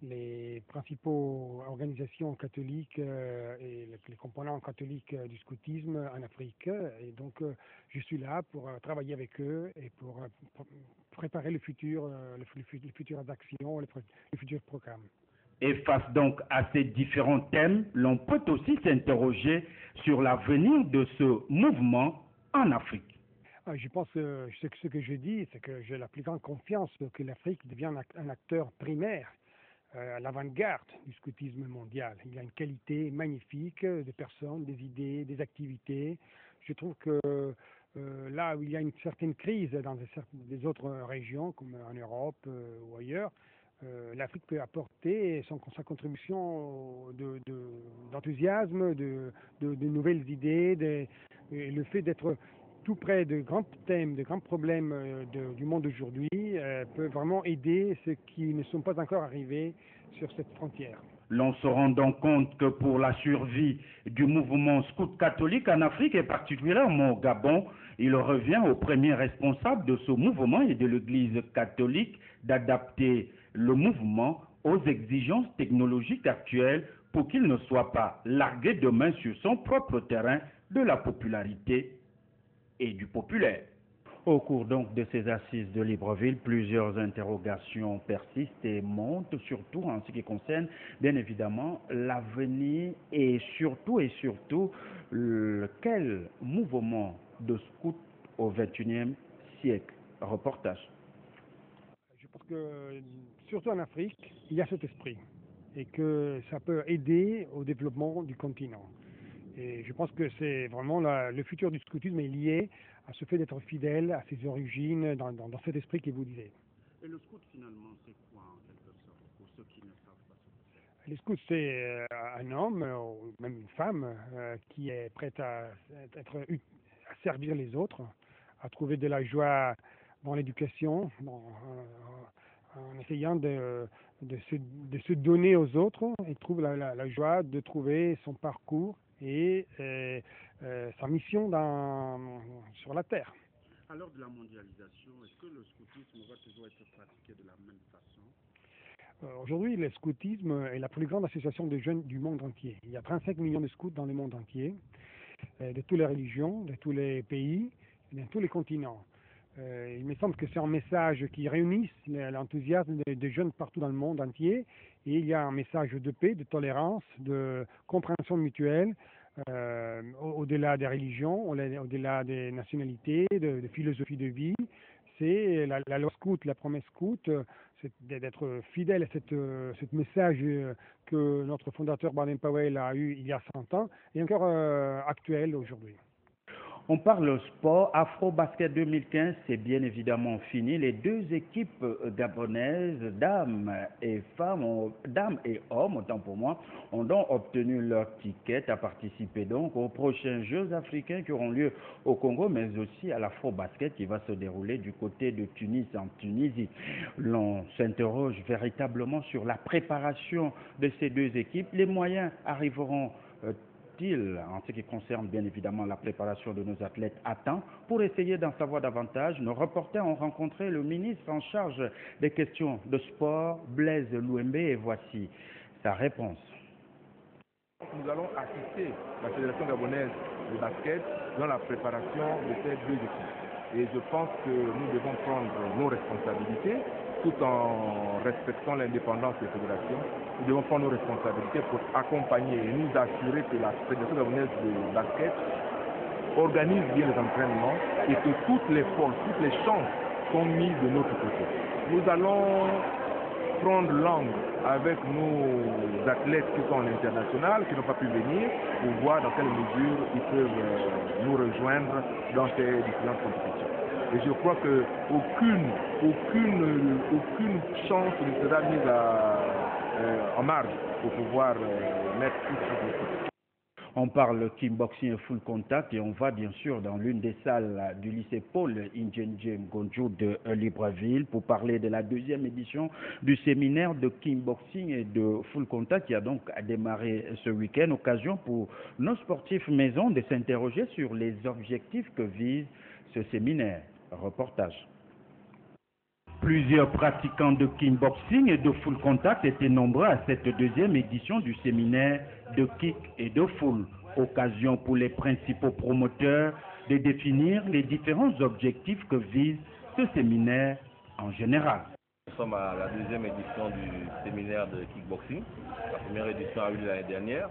les principaux organisations catholiques et les composants catholiques du scoutisme en Afrique. Et donc, je suis là pour travailler avec eux et pour préparer les futures actions, les futurs programmes. Et face donc à ces différents thèmes, l'on peut aussi s'interroger sur l'avenir de ce mouvement en Afrique. Je pense que ce que je dis, c'est que j'ai la plus grande confiance que l'Afrique devienne un acteur primaire à l'avant-garde du scoutisme mondial. Il y a une qualité magnifique de personnes, des idées, des activités. Je trouve que là où il y a une certaine crise dans des autres régions, comme en Europe ou ailleurs, l'Afrique peut apporter sa contribution d'enthousiasme, de nouvelles idées, le fait d'être tout près de grands thèmes, de grands problèmes du monde aujourd'hui peut vraiment aider ceux qui ne sont pas encore arrivés sur cette frontière. L'on se rend donc compte que pour la survie du mouvement scout catholique en Afrique et particulièrement au Gabon, il revient aux premiers responsables de ce mouvement et de l'Église catholique d'adapter le mouvement aux exigences technologiques actuelles pour qu'il ne soit pas largué demain sur son propre terrain de la popularité et du populaire. Au cours donc de ces assises de Libreville, plusieurs interrogations persistent et montent, surtout en ce qui concerne bien évidemment l'avenir et surtout quel mouvement de scouts au XXIe siècle. Reportage. Je pense que surtout en Afrique, il y a cet esprit et que ça peut aider au développement du continent. Et je pense que c'est vraiment le futur du scoutisme est lié à ce fait d'être fidèle à ses origines, dans cet esprit que vous disiez. Et le scout finalement, c'est quoi en quelque sorte, pour ceux qui ne savent pas ce que c'est? Le scout, c'est un homme, ou même une femme, qui est prête à servir les autres, à trouver de la joie dans l'éducation, en essayant de se donner aux autres, et trouve la joie de trouver son parcours et sa mission sur la Terre. À l'heure de la mondialisation, est-ce que le scoutisme va toujours être pratiqué de la même façon? Aujourd'hui, le scoutisme est la plus grande association de jeunes du monde entier. Il y a 35 millions de scouts dans le monde entier, de toutes les religions, de tous les pays, de tous les continents. Il me semble que c'est un message qui réunit l'enthousiasme des jeunes partout dans le monde entier. Et il y a un message de paix, de tolérance, de compréhension mutuelle, au-delà des religions, au-delà des nationalités, de philosophie de vie. C'est la loi scout, la promesse scout, c'est d'être fidèle à ce message que notre fondateur Baden-Powell a eu il y a 100 ans et encore actuel aujourd'hui. On parle sport. Afro-Basket 2015, c'est bien évidemment fini. Les deux équipes gabonaises, dames et hommes, autant pour moi, ont donc obtenu leur ticket à participer donc aux prochains Jeux africains qui auront lieu au Congo, mais aussi à l'Afro-Basket qui va se dérouler du côté de Tunis, en Tunisie. L'on s'interroge véritablement sur la préparation de ces deux équipes. Les moyens arriveront en ce qui concerne bien évidemment la préparation de nos athlètes à temps. Pour essayer d'en savoir davantage, nos reporters ont rencontré le ministre en charge des questions de sport, Blaise Louembé, et voici sa réponse. Nous allons assister la Fédération gabonaise de basket dans la préparation de ces deux équipes. Et je pense que nous devons prendre nos responsabilités tout en respectant l'indépendance des fédérations. Nous devons prendre nos responsabilités pour accompagner et nous assurer que la Fédération gabonaise de basket organise bien les entraînements et que toutes les forces, toutes les chances sont mises de notre côté. Nous allons prendre langue avec nos athlètes qui sont en international, qui n'ont pas pu venir, pour voir dans quelle mesure ils peuvent nous rejoindre dans ces différentes compétitions. Et je crois qu'aucune chance ne sera mise en marge pour pouvoir mettre tout ça de côté. On parle kickboxing et full contact et on va bien sûr dans l'une des salles du lycée Paul Indjenje Ngonjo de Libreville pour parler de la deuxième édition du séminaire de kickboxing et de full contact qui a donc démarré ce week-end. Occasion pour nos sportifs maison de s'interroger sur les objectifs que vise ce séminaire. Reportage. Plusieurs pratiquants de kickboxing et de full contact étaient nombreux à cette deuxième édition du séminaire de kick et de full. Occasion pour les principaux promoteurs de définir les différents objectifs que vise ce séminaire en général. Nous sommes à la deuxième édition du séminaire de kickboxing. La première édition a eu lieu l'année dernière.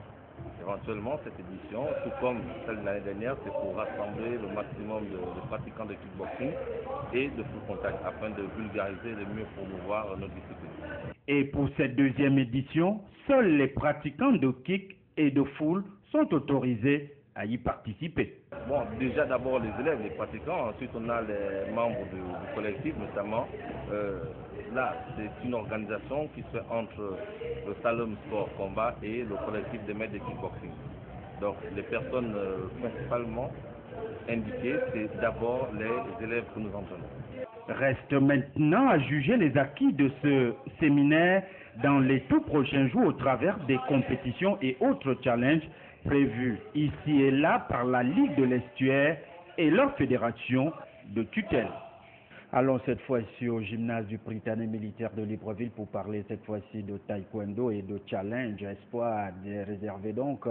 Éventuellement, cette édition, tout comme celle de l'année dernière, c'est pour rassembler le maximum de pratiquants de kickboxing et de full contact afin de vulgariser et de mieux promouvoir notre discipline. Et pour cette deuxième édition, seuls les pratiquants de kick et de full sont autorisés à y participer. Bon, déjà d'abord les élèves, les pratiquants, ensuite on a les membres du collectif notamment. Là, c'est une organisation qui se fait entre le Salom Sport Combat et le collectif des maîtres de kickboxing. Donc les personnes principalement indiquées, c'est d'abord les élèves que nous entraînons. Reste maintenant à juger les acquis de ce séminaire dans les tout prochains jours au travers des compétitions et autres challenges prévus ici et là par la Ligue de l'Estuaire et leur fédération de tutelle. Allons cette fois-ci au gymnase du Prytanée militaire de Libreville pour parler cette fois-ci de taekwondo et de challenge espoir réservé donc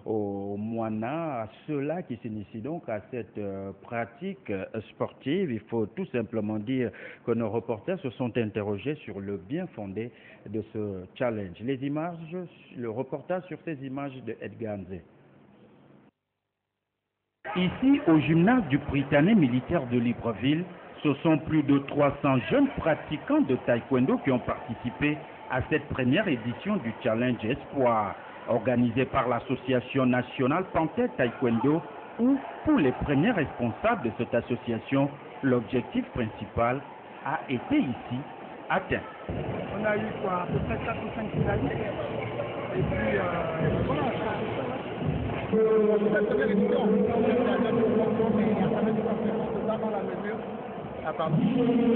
aux Moana, à ceux-là qui s'initient donc à cette pratique sportive. Il faut tout simplement dire que nos reporters se sont interrogés sur le bien fondé de ce challenge. Les images, le reportage sur ces images de Edgar Nzé. Ici, au gymnase du Prytanée militaire de Libreville, ce sont plus de 300 jeunes pratiquants de taekwondo qui ont participé à cette première édition du Challenge Espoir, organisé par l'Association nationale Panthère Taekwondo, où, pour les premiers responsables de cette association, l'objectif principal a été ici atteint. On a eu quoi, à peu près 4 ou 5 finalistes. Et puis, voilà, cette première édition, dans la mesure,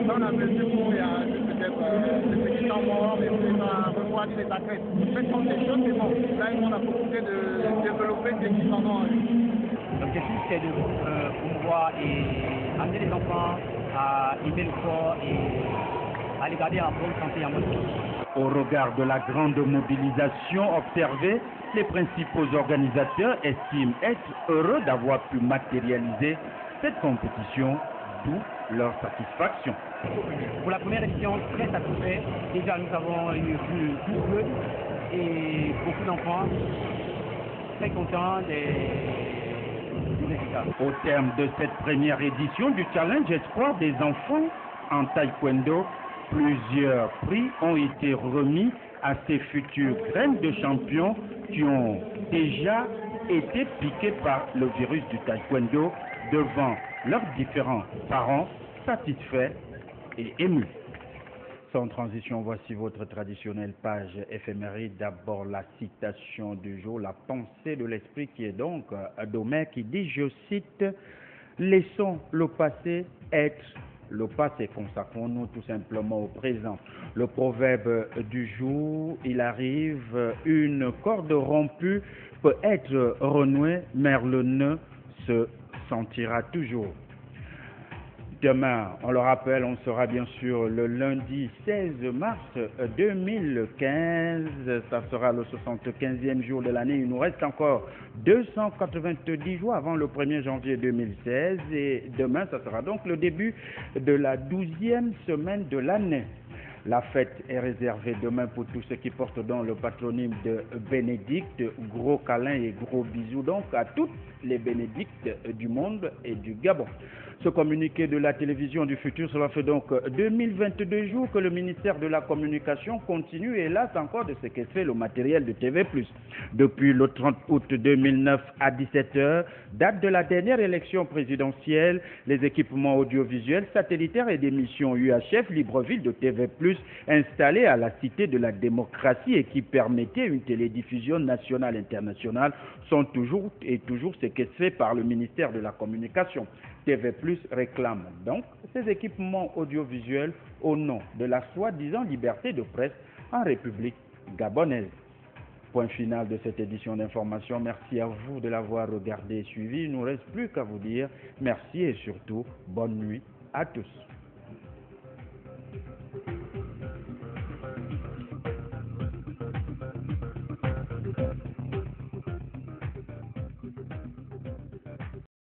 dans la mesure où il y a des de ceux qui sont morts, et on va revoir les athlètes. Ce sont des choses, mais bon, là, ils ont la possibilité de développer ce qu'ils en ont. L'objectif, c'est de promouvoir et amener les enfants à aimer le sport et à les garder en bonne santé et en bonne santé. Au regard de la grande mobilisation observée, les principaux organisateurs estiment être heureux d'avoir pu matérialiser cette compétition, d'où leur satisfaction. Pour la première édition, très satisfait. Déjà, nous avons eu plus de et beaucoup d'enfants très contents du résultat. Au terme de cette première édition du Challenge Espoir des enfants en taekwondo, plusieurs prix ont été remis à ces futures graines de champions qui ont déjà été piqués par le virus du taekwondo devant leurs différents parents satisfaits et émus. Sans transition, voici votre traditionnelle page éphéméride. D'abord la citation du jour, la pensée de l'esprit qui est donc d'Homère qui dit, je cite, « Laissons le passé être le passé, consacrons-nous tout simplement au présent. » Le proverbe du jour, il arrive, une corde rompue peut être renouée, mais le nœud se sentira toujours. Demain, on le rappelle, on sera bien sûr le lundi 16 mars 2015. Ça sera le 75e jour de l'année. Il nous reste encore 290 jours avant le 1er janvier 2016. Et demain, ça sera donc le début de la 12e semaine de l'année. La fête est réservée demain pour tous ceux qui portent dans le patronyme de Bénédicte. Gros câlins et gros bisous donc à toutes les bénédictes du monde et du Gabon. Ce communiqué de la télévision du futur, cela fait donc 2022 jours que le ministère de la Communication continue, hélas encore, de séquestrer le matériel de TV+. Depuis le 30 août 2009 à 17h, date de la dernière élection présidentielle, les équipements audiovisuels, satellitaires et d'émissions UHF Libreville de TV+, installés à la Cité de la démocratie et qui permettaient une télédiffusion nationale et internationale, sont toujours séquestrés par le ministère de la Communication. TV+ réclame donc ces équipements audiovisuels au nom de la soi-disant liberté de presse en République gabonaise. Point final de cette édition d'information. Merci à vous de l'avoir regardé et suivi. Il ne nous reste plus qu'à vous dire merci et surtout bonne nuit à tous.